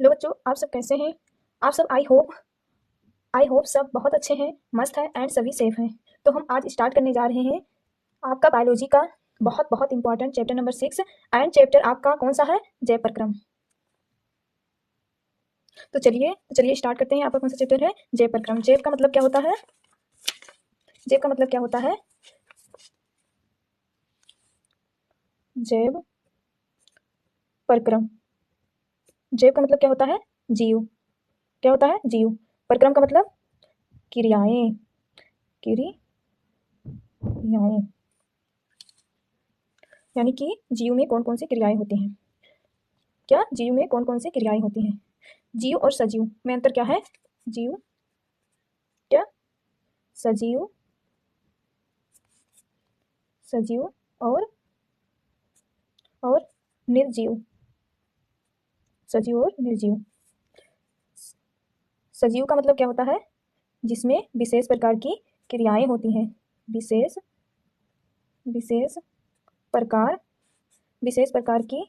Hello बच्चों, आप सब कैसे हैं। आप सब आई होप सब बहुत अच्छे हैं, मस्त हैं एंड सभी सेफ हैं। तो हम आज स्टार्ट करने जा रहे हैं आपका बायोलॉजी का बहुत बहुत important chapter number 6 and chapter आपका कौन सा है, जैव प्रक्रम। तो चलिए स्टार्ट करते हैं। आपका कौन सा चैप्टर है, जैव प्रक्रम। जैव का मतलब क्या होता है, जैव का मतलब क्या होता है, जैव प्रक्रम। जैव का मतलब क्या होता है, जीव। क्या होता है, जीव। प्रक्रम का मतलब क्रियाएं, क्रियाएं, यानी कि जीव में कौन कौन सी क्रियाएं होती हैं। क्या जीव में कौन कौन सी क्रियाएं होती हैं। जीव और सजीव में अंतर क्या है। जीव क्या, सजीव, सजीव और निर्जीव, सजीव और निर्जीव। सजीव का मतलब क्या होता है, जिसमें विशेष प्रकार की क्रियाएं होती हैं। विशेष विशेष प्रकार विशेष प्रकार की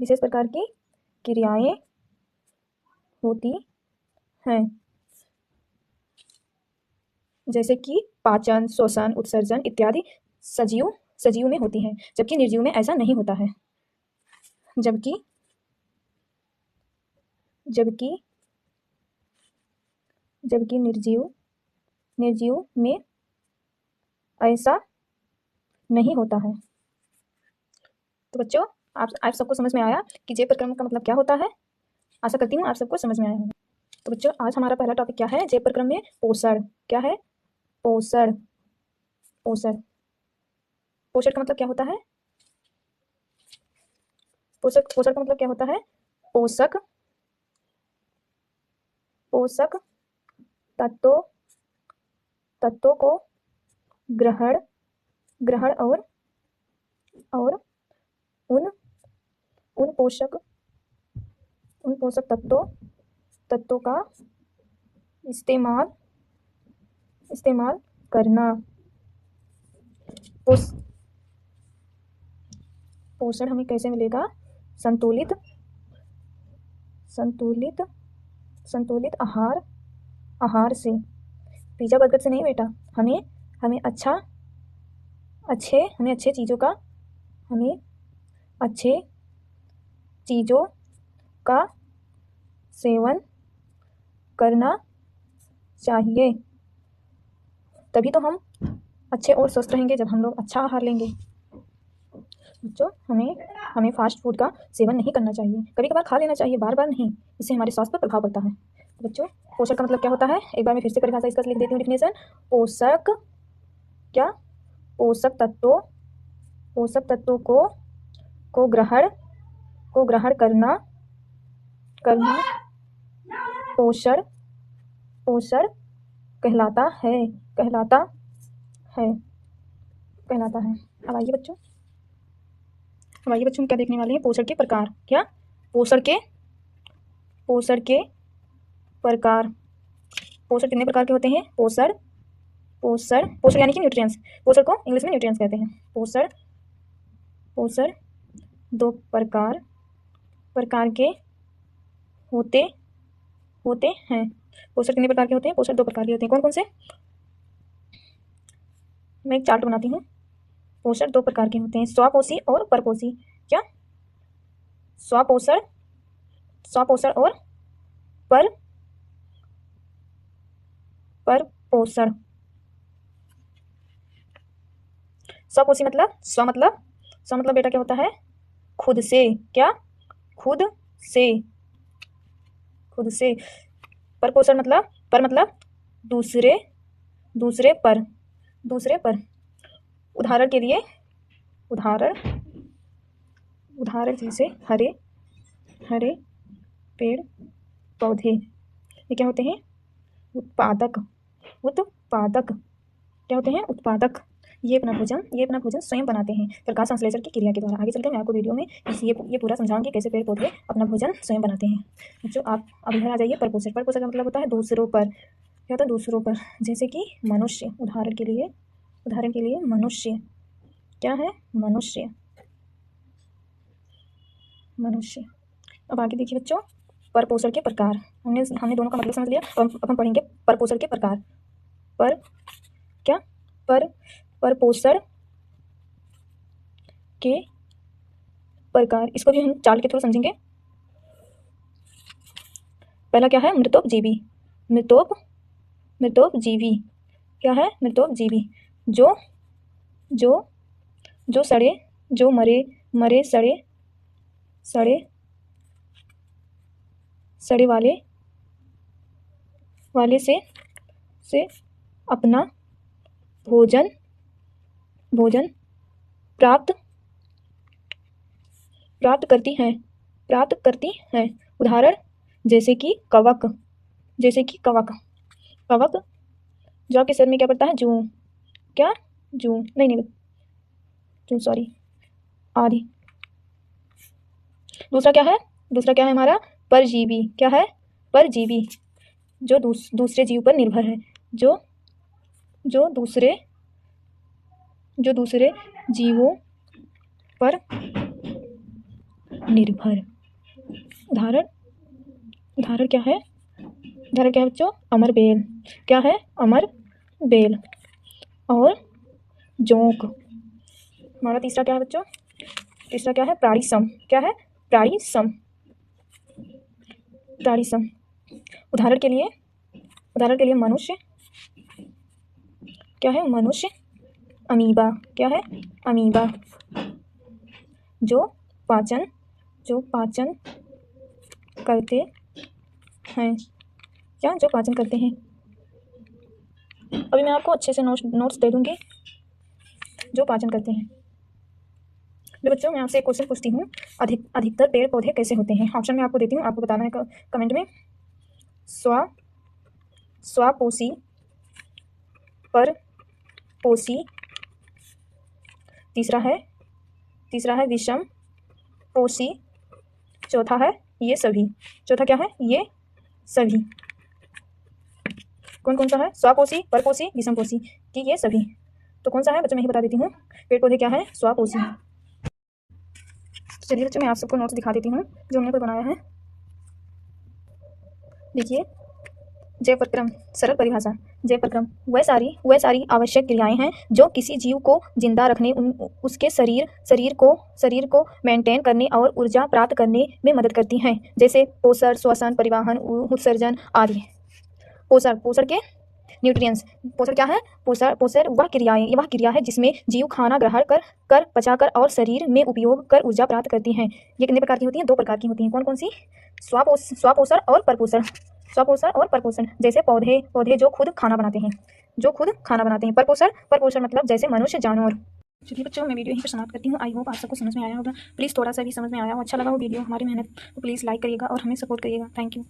विशेष प्रकार की क्रियाएं होती हैं, जैसे कि पाचन, श्वसन, उत्सर्जन इत्यादि सजीव में होती हैं, जबकि निर्जीव में ऐसा नहीं होता है। जबकि जबकि जबकि निर्जीव में ऐसा नहीं होता है। तो बच्चों, आप सबको समझ में आया कि जैव प्रक्रम का मतलब क्या होता है। आशा करती हूँ आप सबको समझ में आया होगा। तो बच्चों, आज हमारा पहला टॉपिक क्या है, जैव प्रक्रम में पोषण। क्या है, पोषण। पोषण पोषण का मतलब क्या होता है, पोषण का मतलब क्या होता है, पोषक पोषक तत्वों को ग्रहण ग्रहण और उन उन पोषक तत्वों का इस्तेमाल करना। पोषण हमें कैसे मिलेगा, संतुलित संतुलित संतुलित आहार से। पिज्जा बर्गर से नहीं बेटा, हमें हमें अच्छे चीज़ों का हमें अच्छे चीज़ों का सेवन करना चाहिए। तभी तो हम अच्छे और स्वस्थ रहेंगे, जब हम लोग अच्छा आहार लेंगे। बच्चों, हमें फास्ट फूड का सेवन नहीं करना चाहिए, कभी कभार खा लेना चाहिए, बार बार नहीं, इससे हमारे स्वास्थ्य पर प्रभाव पड़ता है। तो बच्चों, पोषक का मतलब क्या होता है, एक बार मैं फिर से परिभाषा इसका लिख देती हूँ, डिफिनेशन। पोषक क्या, पोषक तत्वों को ग्रहण करना पोषण कहलाता है। अब आइए बच्चों, हम क्या देखने वाले हैं, पोषण के प्रकार। क्या, पोषण के प्रकार। पोषण कितने प्रकार के होते हैं, पोषण यानी कि न्यूट्रिएंट्स। पोषण को इंग्लिश में न्यूट्रिएंट्स कहते हैं। पोषण दो प्रकार के होते हैं। पोषण कितने प्रकार के होते हैं, पोषण दो प्रकार के होते हैं। कौन कौन से, मैं एक चार्ट बनाती हूँ। पोषण दो प्रकार के होते हैं, स्वपोषी और परपोषी। क्या, स्वपोषण और परपोषण। स्वपोषी मतलब स्व मतलब बेटा क्या होता है, खुद से। क्या, खुद से। परपोषण मतलब दूसरे पर। उदाहरण के लिए, उदाहरण जैसे हरे पेड़ पौधे, ये क्या होते हैं, उत्पादक। क्या होते हैं, उत्पादक। ये अपना भोजन स्वयं बनाते हैं प्रकाश संश्लेषण की क्रिया के द्वारा। आगे चलकर मैं आपको वीडियो में ये पूरा समझाऊंगी कैसे पेड़ पौधे अपना भोजन स्वयं बनाते हैं। बच्चों, आप अब इधर आ जाइए। परपोषण का मतलब होता है दूसरों पर। क्या होता है, दूसरों पर, जैसे कि मनुष्य। उदाहरण के लिए मनुष्य। क्या है, मनुष्य। मनुष्य। अब आगे देखिए बच्चों, परपोषण के प्रकार। हमने दोनों का मतलब समझ लिया। अब हम पढ़ेंगे परपोषण के प्रकार। परपोषण के प्रकार, इसको भी हम चार्ट के थ्रू समझेंगे। पहला क्या है? मृतोपजीवी। मृतोपजीवी क्या है? मृतोपजीवी जो सड़े, जो मरे सड़े वाले से अपना भोजन प्राप्त करती हैं। उदाहरण जैसे कि कवक जो आपके सर में क्या पड़ता है? जू नहीं जू, सॉरी, आदि। दूसरा क्या है हमारा? परजीवी। क्या है? परजीवी जो दूसरे जीव पर निर्भर है, जो दूसरे जीवों पर निर्भर। उदाहरण क्या है? बच्चों? अमरबेल। क्या है? अमरबेल और जोंक। हमारा तीसरा क्या है बच्चों? तीसरा क्या है? प्राणीसम। क्या है? प्राणीसम। उदाहरण के लिए मनुष्य। क्या है? मनुष्य। अमीबा। क्या है? अमीबा जो पाचन करते हैं। जो पाचन करते हैं। अभी मैं आपको अच्छे से नोट्स दे दूंगी जो पाचन करते हैं। बच्चों, मैं आपसे एक क्वेश्चन पूछती हूँ, अधिकतर पेड़ पौधे कैसे होते हैं? ऑप्शन में आपको देती हूँ, आपको बताना है कमेंट में। स्वापोषी, परपोषी, तीसरा है विषम पोषी, चौथा है ये सभी। चौथा क्या है? ये सभी। कौन सा है? स्वापोषी, परपोषी, विषमपोषी कि ये सभी? तो कौन सा है बच्चों? मैं ही बता देती हूँ। पेड़ पौधे क्या है? स्वापोषी। चलिए बच्चों, मैं आप सबको नोट्स दिखा देती हूँ जो हमने बनाया है। देखिए, जय प्रक्रम। सरल परिभाषा। जय प्रक्रम वह सारी आवश्यक क्रियाएं हैं जो किसी जीव को जिंदा रखने, उसके शरीर को मेंटेन करने और ऊर्जा प्राप्त करने में मदद करती हैं, जैसे पोषण, श्वसन, परिवहन, उत्सर्जन आदि। पोषण के न्यूट्रिएंट्स। पोषण क्या है? पोषण वह क्रिया है जिसमें जीव खाना ग्रहण कर पचाकर और शरीर में उपयोग कर ऊर्जा प्राप्त करती हैं। ये कितने प्रकार की होती हैं? 2 प्रकार की होती हैं। कौन सी? स्वापोषण और परपोषण। जैसे पौधे जो खुद खाना बनाते हैं। परपोषण मतलब जैसे मनुष्य, जानवर। चलिए बच्चों, मैं वीडियो यहीं पर समाप्त करती हूँ। आई होप आप सबको समझ में आया होगा। प्लीज़ थोड़ा सा भी समझ में आया हो, अच्छा लगा हो वीडियो, हमारी मेहनत, तो प्लीज़ लाइक करिएगा और हमें सपोर्ट करिएगा। Thank you.